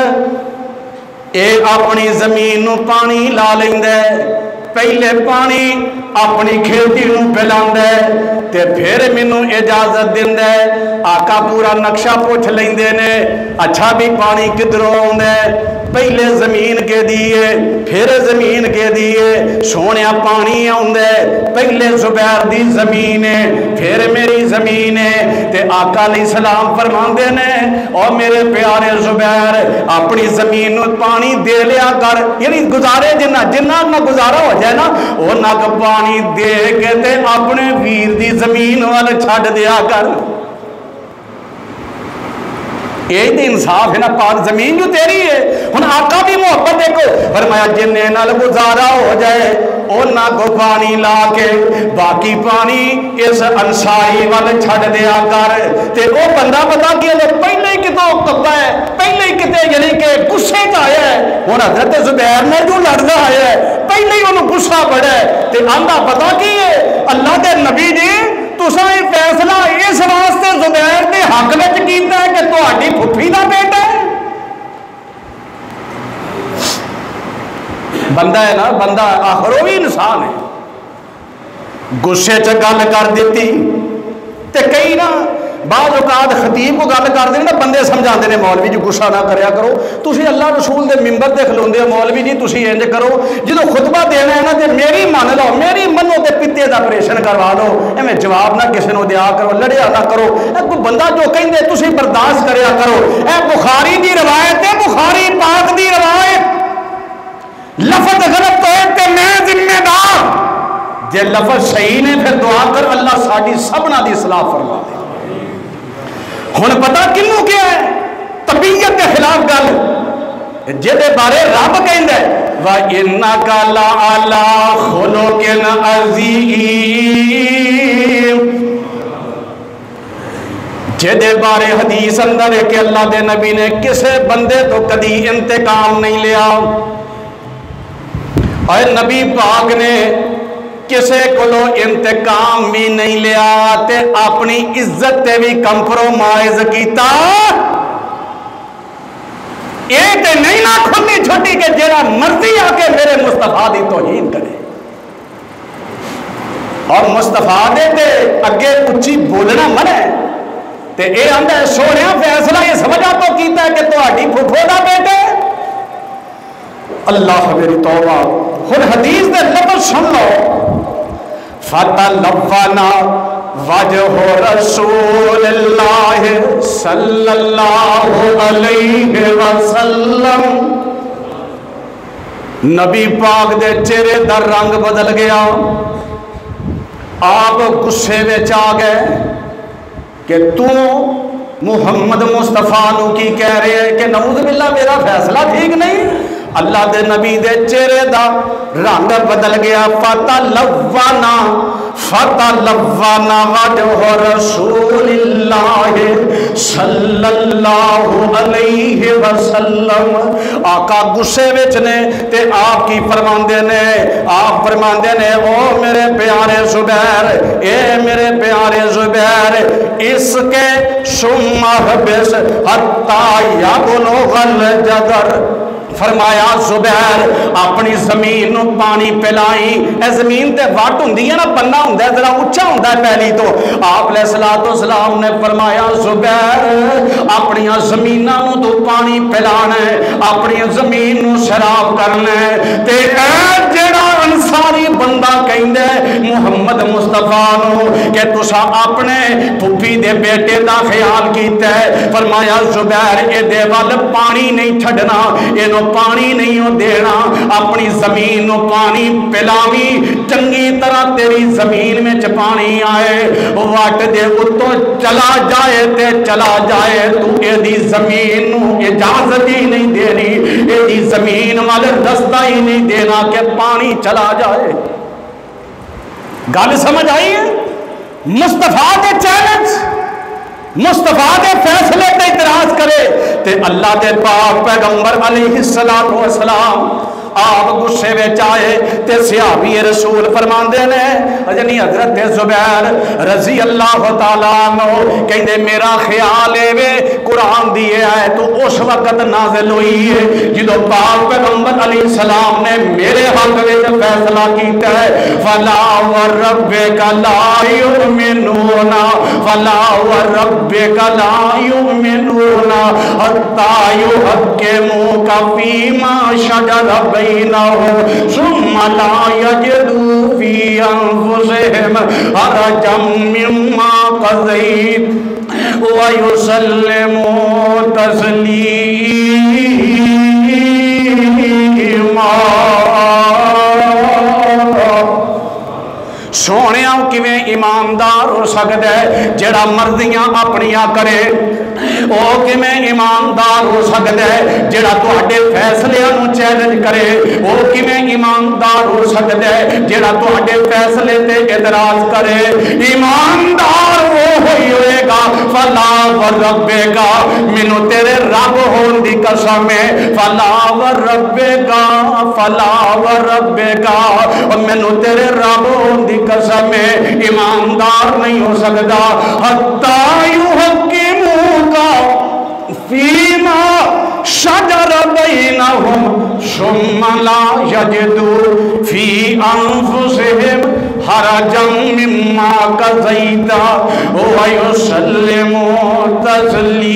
اے اپنی زمین نو پانی لا لیندا ہے پہلے پانی اپنی کھیتی نو پلاندا ہے تے پھر مینوں اجازت دیندا ہے آقا پورا نقشہ پوچھ لیندے نے اچھا بھی پانی کدھروں آوندا ہے پہلے زمین کے دیے پھر زمین کے دیے سونیا پانی آوندا ہے پہلے زبیر دی زمین ہے پھر میری زمین ہے تے آقا علیہ السلام فرماندے نے او میرے پیارے زبیر اپنی زمین نو پانی دے لیا کر یعنی گزارے جنہ نہ گزارا ہو جائے نا وہ نہ پانی دے کے تے اپنے ویر دی زمین وال چھڈ دیا کر یہ تو انصاف ہے نا پاک زمین جو تیری ہے ہن آقا بھی محبت دیکھو فرمایا جننے نال گزارا ہو جائے او نہ کو پانی لا کے باقی پانی اس انصاری وال چھڈ دیا کر تے او بندہ پتا کہ پہلے ہی کتوں کتا ہے پہلے ہی کتے یعنی کہ غصے چ آیا ہے ہن حضرت زبیر نے جو لڑدا آیا ہے پہلے ہی انہوں غصہ بڑھا ہے تے آندا پتا کی ہے اللہ دے نبی جی تساں یہ فیصلہ اس واسطے زبیر دے حق وچ کیتا ہے کہ تہاڈی پھپھی دا بیٹا ہے بندہ ہے نا بندہ آخر وہ بھی انسان ہے غصے چ گل کر دیتی تے کئی نا بعض اوقات خطیب کو گل کر دیں نا بندے سمجھا نے مولوی جی غصہ نہ کریا کرو تسی اللہ رسول دے ممبر تے کھلوندے مولوی جی تسی انج کرو جدوں خطبہ دینا ہے نا تے میری مان لو میری منو تے پتے دا آپریشن کروا لو ایویں جواب نہ کسی نو دیا کرو لڑیا نہ کرو اے کوئی بندہ جو کہندے تسی برداشت کریا کرو اے بخاری دی روایت ہے بخاری پاک دی روایت لفظ غلط ہوئے تے میں ذمہ دار جے لفظ صحیح نے پھر دعا کر اللہ ساڈی سبنا دی اصلاح فرما دے ہن پتہ کنوں کیا ہے طبیعت کے خلاف گل جہدے بارے رب کہندا ہے وَإِنَّكَ لَعَلَىٰ خُلُقٍ عَظِيمٍ جہدے بارے حدیث اندر ہے کہ اللہ دے نبی نے کسے بندے تو کدی انتقام نہیں لیا اور نبی پاک نے کسے کولو انتقام بھی نہیں لیا تے اپنی عزت تے بھی کمپرومائز کیتا یہ تے نہیں نہ کھلی چھوٹی کہ جیڑا مرضی آ کے میرے مصطفیٰ دی توہین کرے اور مصطفیٰ دے تے اگے اچھی بولنا منع تے اے آندا ہے سونیا فیصلہ اس وجہ تو کیتا ہے کہ تہاڈی پھپھو دا بیٹا اللہ میری توبہ خود حدیث دے لفظ سن لو فَتَلَوَّنَا وَجْهُ رَسُولِ اللَّهِ صَلَّى اللَّهُ عَلَيْهِ وَسَلَّمَ نبی پاک دے چہرے دا رنگ بدل گیا آپ غصے وچ آ گئے کہ تو محمد مصطفیٰ نو کی کہہ رہے ہیں کہ نعوذ باللہ میرا فیصلہ ٹھیک نہیں اللہ دے نبی دے چہرے دا رنگ بدل گیا فَتَلَوَّنَا وَجْهُ رَسُولِ اللَّهِ صَلَّى اللَّهُ عَلَيْهِ وَسَلَّمَ آقا غصے وچ نے تے آپ کی فرماندے نے آپ فرماندے نے او میرے پیارے زبیر اے میرے پیارے زبیر اس کے ثم احبس حتی یبلغ الجدر فرمایا زبیر اپنی زمین نو پانی پلائی اے زمین تے وٹ ہوندی ہے نا پنا ہوندا ہے ذرا اونچا ہوندا ہے پہلی تو آپ علیہ الصلوۃ والسلام نے فرمایا زبیر اپنی زمیناں نو تو پانی پلانا ہے اپنی زمین نو سیراب کرنا ہے تے اے جڑا انصاری بندہ کہندا ہے محمد مصطفیٰ نو کہ تساں اپنے پھپھی دے بیٹے دا خیال کیتا ہے فرمایا زبیر اے دے ول پانی نہیں چھڈنا اینو پانی نہیں ہو دینا اپنی زمین نو پانی پلاوی چنگی طرح تیری زمین میں پانی آئے واٹ دے اتو چلا جائے تے چلا جائے تو اے دی زمین نو اجازت ہی نہیں دینی اے دی زمین والے رستہ ہی نہیں دینا کہ پانی چلا جائے گل سمجھ آئی ہے مصطفیٰ کے چیلنج مصطفیٰ کے فیصلے پہ اعتراض کرے تے اللہ دے پاک پیغمبر علیہ السلام آپ غصے وچ آئے تے صحابی رسول فرماندے نے یعنی حضرت زبیر رضی اللہ تعالیٰ عنہ کہندے میرا خیال ہے وے قرآن دی آیت تو اس وقت نازل ہوئی ہے جدو پاک پیغمبر علیہ السلام نے میرے حق وچ فیصلہ کیتا ہے فلا وربک لا یؤمنون فلا وربک لا یؤمنون حتی یحکموک فیما شجر بینہم ثم لا یجدوا فی انفسہم حرجا مما قضیت وَيُسَلِّمُوا تَسْلِيمًا سونیاں کیویں ایماندار ہو سکتا ہے جڑا مرضیاں اپنیاں کرے او کیویں ایماندار ہو سکتا ہے جڑا تواڈے فیصلے نو چیلنج کرے او کیویں ایماندار ہو سکتا ہے جڑا تواڈے فیصلے تے اعتراض کرے ایماندار وہ ہوئے گا فلا وربک مینوں تیرے رب ہون دی قسم ہے فلا وربک مینوں تیرے رب ہون دی قسم ہے ایماندار نہیں ہو سکتا حتی یحکموک فیما شجر بینہم ثم لا یجدوا فی انفسہم حرجا مما قضیت ویسلموا تسلیما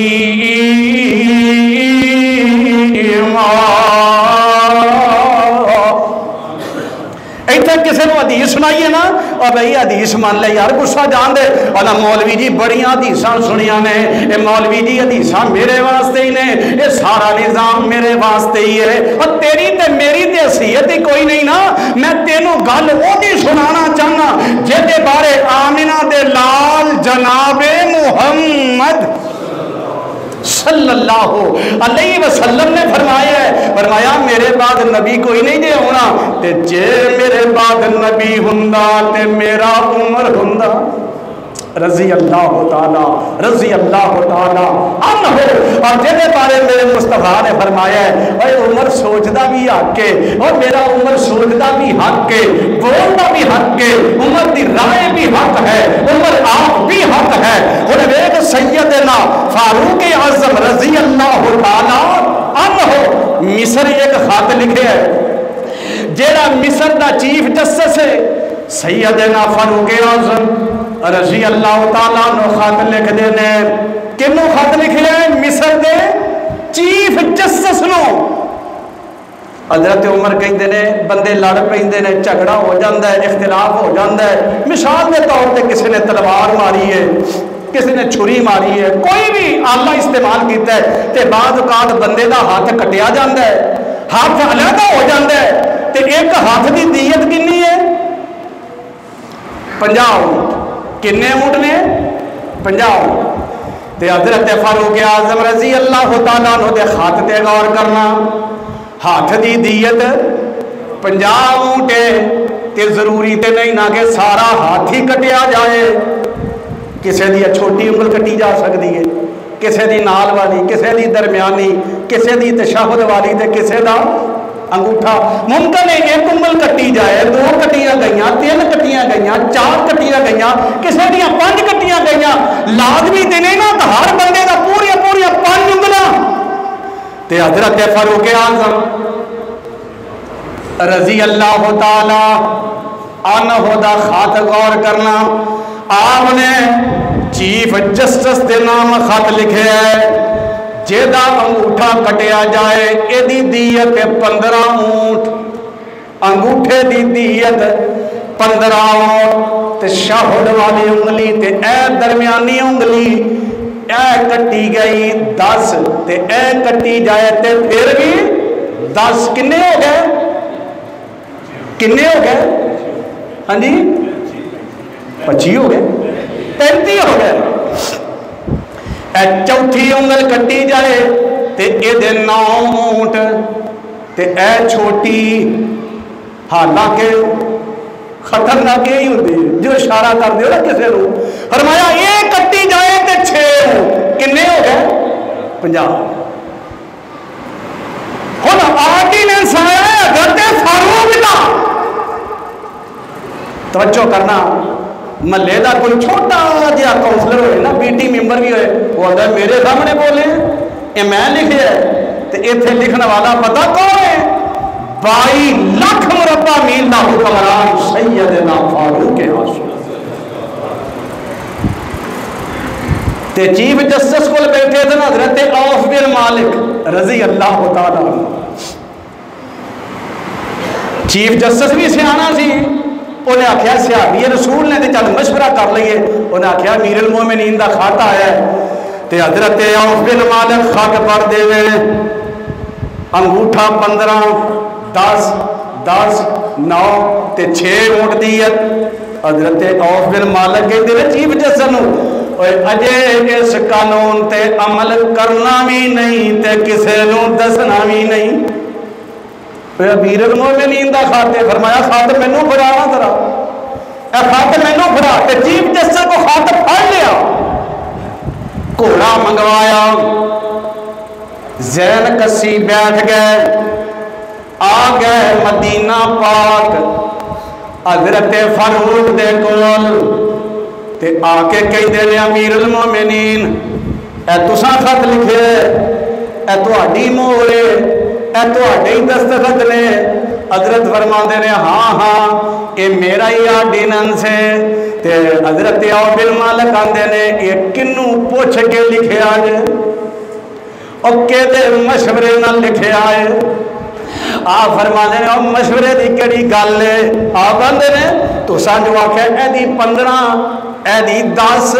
ایتھے کسی نے حدیث سنائیے نا اور بھائی حدیث مان لے یار غصہ جان دے اور مولوی جی بڑیاں حدیثاں سنیاں نے اے مولوی جی حدیثاں میرے واسطے ہی نے اے سارا نظام میرے واسطے ہی ہے اور تیری تے میری تے حیثیت ہی کوئی نہیں نا میں تینوں گل وہ نہیں سنانا چاہنا جے بارے آمنہ دے لال جناب محمد صلی اللہ علیہ وسلم نے فرمایا میرے بعد نبی کوئی نہیں دے ہونا تے جے میرے بعد نبی ہوندا تے میرا عمر ہوندا رضی اللہ تعالی عنہ اور جہدے بارے میرے مصطفیٰ نے فرمایا ہے اے عمر سوچدا بھی حق ہے اور میرا عمر سوچدا بھی حق ہے بولدا بھی حق ہے عمر دی رائے بھی حق ہے عمر آپ بھی حق ہے اور ویکھ سیدنا فاروق اعظم رضی اللہ تعالی عنہ مصر ایک خط لکھے ہے جیڑا مصر دا چیف جسٹس ہے سیدنا فاروق اعظم رضی اللہ تعالیٰ عنہ خط لکھ دینے کنوں خط لکھے ہیں مصر دے چیف جسٹس نو حضرت عمر کہیں دینے بندے لڑ پہیں دینے جھگڑا ہو جاندہ ہے اختلاف ہو جاندہ ہے مثال دے طور تے کسی نے تلوار ماری ہے کسی نے چھری ماری ہے کوئی بھی آلہ استعمال کیتا ہے تے بعد اوقات بندے دا ہاتھ کٹیا جاندہ ہے ہاتھ علیحدہ ہو جاندہ ہے تے ایک ہاتھ دی دیت کنی ہے 50 اونٹ کنے اونٹ نے 50 اونٹ تے حضرت فاروق اعظم رضی اللہ تعالیٰ عنہ دے خط تے غور کرنا ہاتھ دی دیت 50 اونٹ تے ضروری تے نہیں نہ کہ سارا ہاتھ ہی کٹیا جائے کسے دی چھوٹی انگل کٹی جا سکتی ہے کسے دی نال والی کسے دی درمیانی کسے دی تشہد والی تے کسے دا انگوٹھا ممکن ہے ایک انگل کٹی جائے 2 کٹیاں گئیاں 3 کٹیاں گئیاں 4 کٹیاں گئیاں کسے دیاں 5 کٹیاں گئیاں لازمی تے نہیں نا کہ ہر بندے دا پوریا 5 انگلاں تے حضرت فاروق اعظم رضی اللہ تعالی عنہ دا خط غور کرنا آپ نے چیف جسٹس دے نام خط لکھے ہے جیدہ انگوٹھا کٹیا جائے ایدی دیت 15 اونٹ انگوٹھے دی دیت 15 اونٹ تے شاہد والی انگلی تے اے درمیانی انگلی اے کٹی گئی 10 تے اے کٹی جائے تے پھر بھی 10 کنے ہو گئے ہاں جی 25 ہو گئے 35 ہو گئے اے چوتھی انگل کٹی جائے تے اے دے 9 اونٹ تے اے چھوٹی حالانکہ خطرناک ہی ہوتی جو اشارہ کر دے نا کسے نو فرمایا اے کٹی جائے تے 6 اونٹ کنے ہو گئے 50 ہن آرڈیننس آیا اگر تے توجہ کرنا، محلے کا کوئی چھوٹا جہا کونسلر ہوئے نا، پی ٹی ممبر بھی ہوئے، وہ آتا ہے میرے سامنے بولے یہ میں لکھے ہے، تو اتنے لکھنے والا پتا کون ہے؟ 22 لاکھ مربع میل کا حکمران سیدنا فاروق اعظم تے چیف جسٹس کو بیٹھے تھے نا حضرت عوف بن مالک رضی اللہ تعالیٰ عنہ. چیف جسٹس بھی سیانا سی، انہیں آخیا صحابی رسول نے چل مشورہ کر لیے، انہیں آخیا امیر المومنین دا خط آیا ہے، تے حضرت عوف بن مالک خط پڑھ دے وے، انگوٹھا 15 10 10 9 تے 6 اونٹ دیت. حضرت عوف بن مالک کہتے ہیں چیف جسٹس نو اجے اس قانون تے عمل کرنا بھی نہیں تے کسے نو دسنا بھی نہیں. امیر المومنین دا خط ہے، فرمایا خط مینوں پڑھا ذرا، اے خط مینوں پڑھا. تے چیف جسٹس کو خط پڑھ لیا، گھوڑا منگوایا، زین کسی بیٹھ گئے، آ گئے مدینہ پاک حضرت فاروق دے کول، تے آ کے کہندے نے امیر المومنین اے تساں خط لکھے، اے تہاڈی مہر ہے، اے تہاڈے دستخط نے. حضرت فرماندے نے ہاں ہاں اے میرا ہی آرڈیننس ہے. تے حضرت عوف بن مالک آندے نے یہ کنوں پوچھ کے لکھیا ہے، او کہدے مشورے نال لکھیا ہے. آپ فرماندے نے مشورے دی کیڑی گل ہے؟ آپ آندے نے تساں جو آکھیا اے دی 15 اے دی 10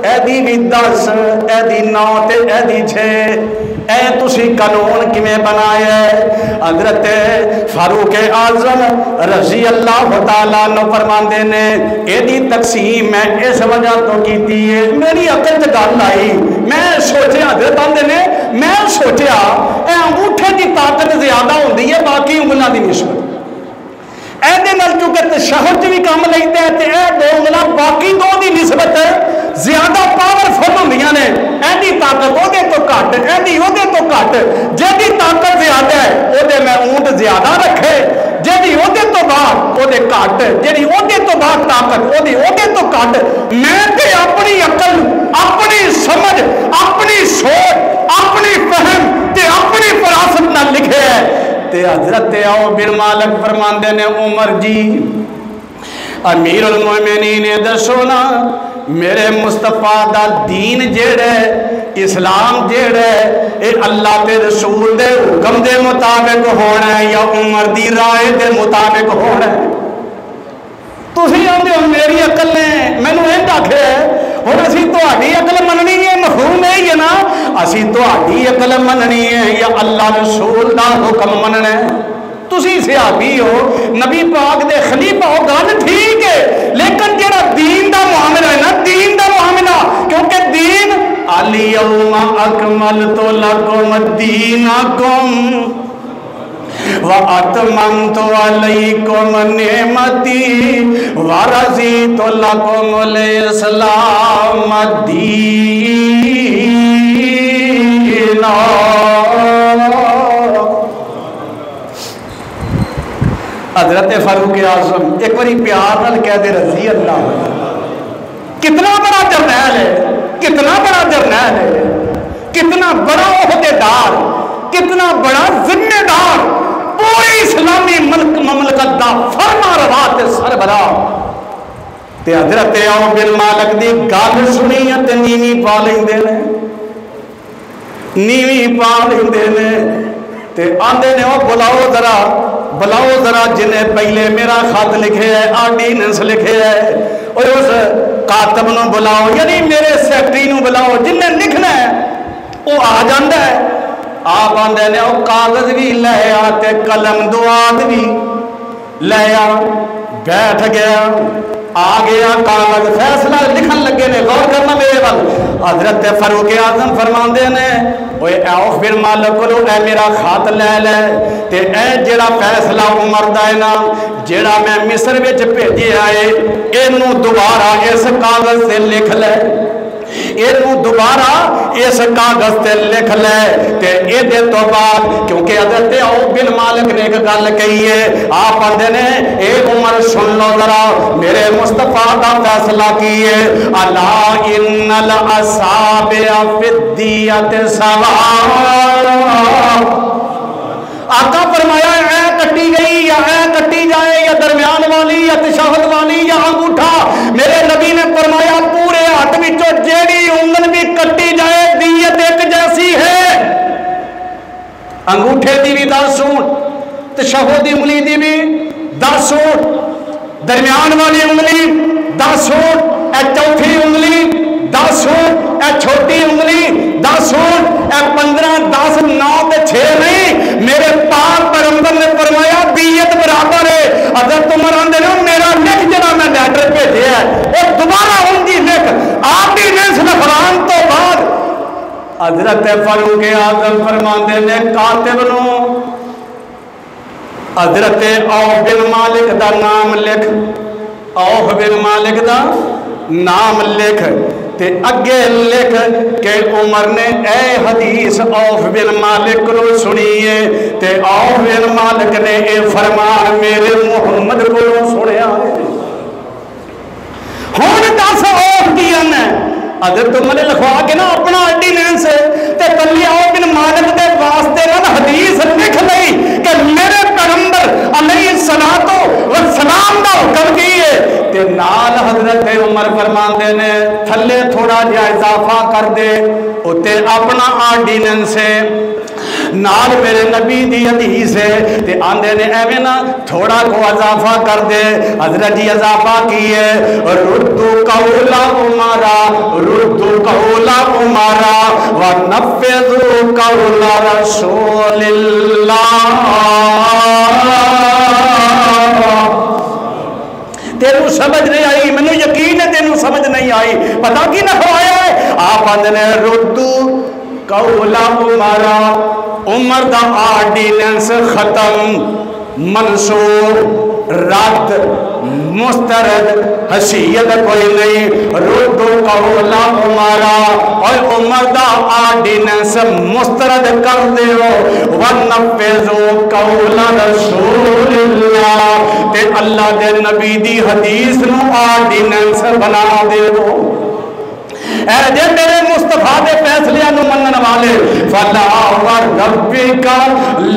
اے دی بھی 10 اے دی 9 تے اے دی 6 اے تسی قانون کیویں بنایا ہے؟ حضرت فاروق اعظم رضی اللہ تعالیٰ عنہ فرماندے نے اے دی تقسیم میں اس وجہ تو کیتی ہے، میری عقل تے گل آئی، میں سوچیا، حضرت آندے نے میں سوچیا اے انگوٹھے دی طاقت زیادہ ہوندی ہے باقی انگلاں دی نسبت، چونکہ تشہد بھی کام لیتے ہیں تے اے دو انگلاں باقی دو دی نسبت زیادہ پاورفل ہوندیاں نے، ایڈی طاقت او دے تو گھٹ، ایڈی او دے تو گھٹ، جیدی طاقت زیادہ ہے او دے میں اونٹ زیادہ رکھے، جیدی او دے تو بعد او دے گھٹ، جیدی او دے تو بعد طاقت او دے تو گھٹ. میں تے اپنی عقل، اپنی سمجھ، اپنی سوچ، اپنی فہم تے اپنی فراست نہ لکھے ہے. تے حضرت عوف بن مالک فرماندے نے عمر جی امیر المومنین دسو نا میرے مصطفیٰ دا دین جیڑا ہے، اسلام جیڑا ہے، اے اللہ تے رسول دے حکم دے مطابق ہونا ہے یا عمر دی رائے دے مطابق ہونا ہے؟ تسی آندے ہو میری عقل نے مینوں انج آکھیا ہے، ہن اسی تہاڈی عقل مننی ہے، مفہوم ہے یا نا؟ اسی تہاڈی عقل مننی ہے یا اللہ رسول دا حکم مننا ہے؟ تسی صحابی ہو، نبی پاک دے خلیفہ ہو، گل ٹھیک ہے، لیکن جڑا دین دا معاملہ ہے نا، دین دا معاملہ، کیونکہ دین الیوم اکملت لکم دینکم وَأَتْمَمْتُ عَلَيْكُمْ نِعْمَتِي وَرَضِيتُ لَكُمُ الْإِسْلَامَ دِينًا. حضرت فاروق اعظم ایک باری پیار نال کہہ دے رضی اللہ. کتنا بڑا جرنیل ہے، کتنا بڑا جرنیل ہے، کتنا بڑا عہدیدار، کتنا بڑا ذمہ دار، پوری اسلامی مملکت دا فرما روا تے سربراہ. تے حضرت عوف بن مالک دی گل سنی تے نیوی پا لیندے نے، نیوی پا لیندے نے تے آندے نے او بلاؤ ذرا جنہیں پہلے میرا خط لکھے ہے، آرڈیننس لکھے ہے، اور اس کاتب نو بلاؤ، یعنی میرے سیکٹری نو بلاؤ، جنہیں لکھنا ہے وہ آ جاندہ ہے. آپ آندے نے وہ کاغذ بھی لے آتے، قلم دواد بھی لے آ، بیٹھ گیا، آ گیا کاغذ، فیصلہ لکھن لگے نے. غور کرنا میرے وال. حضرت فاروق اعظم فرماندے نے اوے عوف بن مالک کو اے میرا خط لے لے تے اے جڑا فیصلہ عمر دا ہے نا، جڑا میں مصر وچ بھیجیا ہے، اینو دوبارہ اس کاغذ سے لکھ لے. اینو دوبارہ اس کاغذ تے لکھ لے تے اے دے تو بعد کیونکہ حضرت عوف بن مالک نے ایک گل کہی ہے آپ آندے نے اے عمر سن لو ذرا میرے مصطفیٰ دا فیصلہ کیے الا ان الاصابع فی الدیۃ سواء آقا فرمایا اے کٹی گئی یا اے کٹی جائے یا درمیان والی یا تشہد والی یا انگوٹھا میرے نبی نے فرمایا پورے ہاتھ وچوں جیڑی انگل بھی کٹی جائے دیت ایک جیسی ہے انگوٹھے دی بھی 10 اونٹ تشہد انگلی دی بھی 10 اونٹ درمیان والی انگلی 10 اونٹ اے چوتھی انگلی 10 اونٹ اے چھوٹی انگلی 10 اونٹ اے 15 10 9 تے 6 نہیں میرے پاک پیغمبر نے فرمایا دیت برابر ہے حضرت عمر آندے نے میرا لکھ جڑا میں لیٹر بھیجیا ہے وہ دوبارہ ان دی لکھ آپ ہی نے سلام تو بعد حضرت فاروق اعظم فرماندے نے کاتب نو حضرت عوف بن مالک دا نام لکھ عوف بن مالک دا نام لکھ تے اگے لکھ کہ عمر نے اے حدیث عوف بن مالک کو سنیے تے عوف بن مالک نے اے فرمان میرے محمد کو سنیا ہون 10 عوف دیا نے حضرت عمر نے لکھوا کے نا اپنا آرڈیننس تے کلی عوف بن مالک دے واسطے نا حدیث لکھ لئی کہ میرے پیغمبر علیہ السلام دا حکم کیے تے نال حضرت عمر فرماندے نے تھلے تھوڑا جہا اضافہ کر دے اتے اپنا آرڈیننس ہے نال میرے نبی دی حدیث ہے تے آندے نے ایویں نا تھوڑا کو اضافہ کر دے حضرت جی اضافہ کیے ردو قول عمرا ردو قول عمرا ونفذوا قول رسول اللہ تینوں سمجھ نہیں آئی میں یقین ہے تینوں سمجھ نہیں آئی پتہ کی نہ کھوایا ہے آپ آندے نے ردو قول عمرا عمر دا آرڈیننس ختم منصور رد مسترد حیثیت کوئی نہیں ردو قول عمرا اور عمر دا آرڈیننس مسترد کر دیو ونفذوا قول رسول اللہ تے اللہ دے نبی دی حدیث نو آرڈیننس بنا دیو اے جے میرے مصطفیٰ دے فیصلے نو منن والے فلا وربک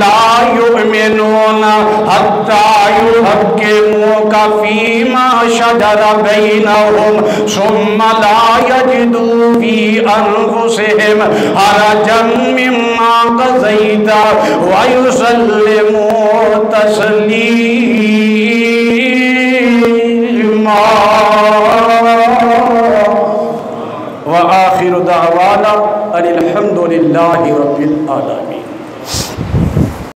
لا یؤمنون حتی یحکموک فیما شجر بینہم ثم لا یجدوا فی انفسہم حرجا مما قضیت ویسلموا تسلیما وآخر دعوانا ان الحمد للہ رب العالمین.